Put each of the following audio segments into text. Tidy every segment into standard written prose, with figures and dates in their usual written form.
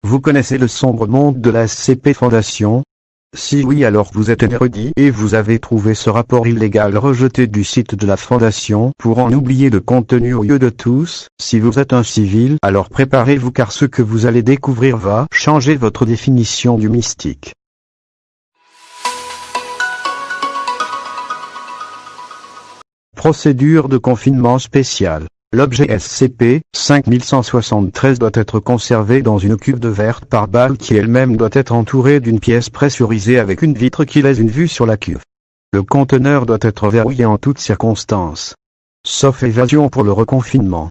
Vous connaissez le sombre monde de la SCP Fondation? Si oui, alors vous êtes un érudit et vous avez trouvé ce rapport illégal rejeté du site de la Fondation pour en oublier le contenu au lieu de tous. Si vous êtes un civil, alors préparez-vous car ce que vous allez découvrir va changer votre définition du mystique. Procédure de confinement spéciale. L'objet SCP-5173 doit être conservé dans une cuve de verre par balle qui elle-même doit être entourée d'une pièce pressurisée avec une vitre qui laisse une vue sur la cuve. Le conteneur doit être verrouillé en toutes circonstances, sauf évasion pour le reconfinement.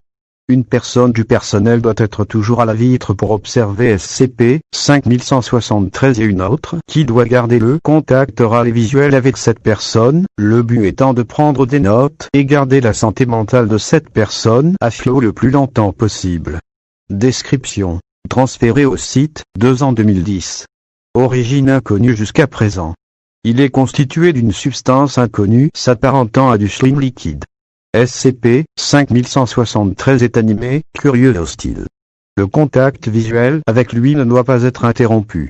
Une personne du personnel doit être toujours à la vitre pour observer SCP-5173 et une autre qui doit garder le contact oral et visuel avec cette personne, le but étant de prendre des notes et garder la santé mentale de cette personne à flot le plus longtemps possible. Description. Transféré au site, 2 ans 2010. Origine inconnue jusqu'à présent. Il est constitué d'une substance inconnue s'apparentant à du slime liquide. SCP-5173 est animé, curieux et hostile. Le contact visuel avec lui ne doit pas être interrompu.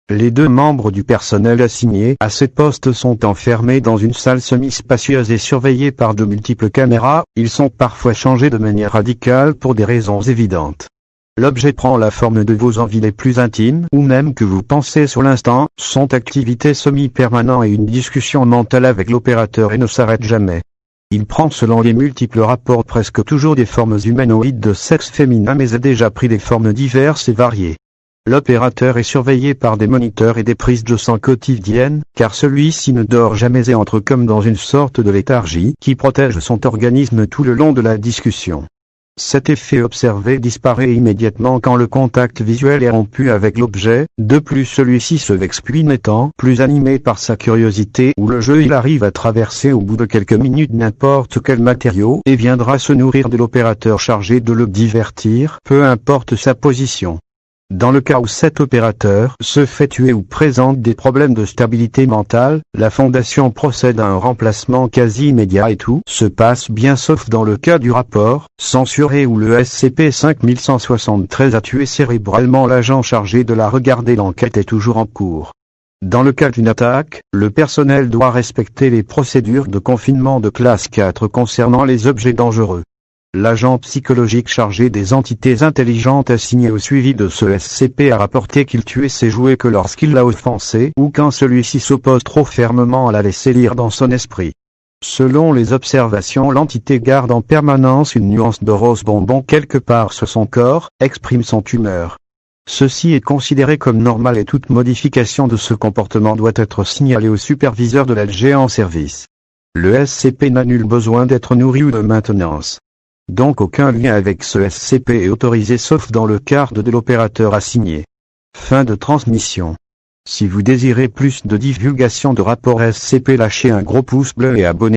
Les 2 membres du personnel assignés à ces postes sont enfermés dans une salle semi-spacieuse et surveillés par de multiples caméras. Ils sont parfois changés de manière radicale pour des raisons évidentes. L'objet prend la forme de vos envies les plus intimes ou même que vous pensez sur l'instant, sont activité semi-permanente et une discussion mentale avec l'opérateur et ne s'arrête jamais. Il prend selon les multiples rapports presque toujours des formes humanoïdes de sexe féminin mais a déjà pris des formes diverses et variées. L'opérateur est surveillé par des moniteurs et des prises de sang quotidiennes, car celui-ci ne dort jamais et entre comme dans une sorte de léthargie qui protège son organisme tout le long de la discussion. Cet effet observé disparaît immédiatement quand le contact visuel est rompu avec l'objet. De plus, celui-ci se vexe puis n'étant plus animé par sa curiosité ou le jeu, il arrive à traverser au bout de quelques minutes n'importe quel matériau et viendra se nourrir de l'opérateur chargé de le divertir, peu importe sa position. Dans le cas où cet opérateur se fait tuer ou présente des problèmes de stabilité mentale, la Fondation procède à un remplacement quasi immédiat et tout se passe bien sauf dans le cas du rapport censuré où le SCP-5173 a tué cérébralement l'agent chargé de la regarder. L'enquête est toujours en cours. Dans le cas d'une attaque, le personnel doit respecter les procédures de confinement de classe 4 concernant les objets dangereux. L'agent psychologique chargé des entités intelligentes assigné au suivi de ce SCP a rapporté qu'il tuait ses jouets que lorsqu'il l'a offensé ou quand celui-ci s'oppose trop fermement à la laisser lire dans son esprit. Selon les observations, l'entité garde en permanence une nuance de rose bonbon quelque part sur son corps, exprime son humeur. Ceci est considéré comme normal et toute modification de ce comportement doit être signalée au superviseur de l'LG en service. Le SCP n'a nul besoin d'être nourri ou de maintenance. Donc aucun lien avec ce SCP est autorisé sauf dans le cadre de l'opérateur assigné. Fin de transmission. Si vous désirez plus de divulgation de rapports SCP, lâchez un gros pouce bleu et abonnez-vous.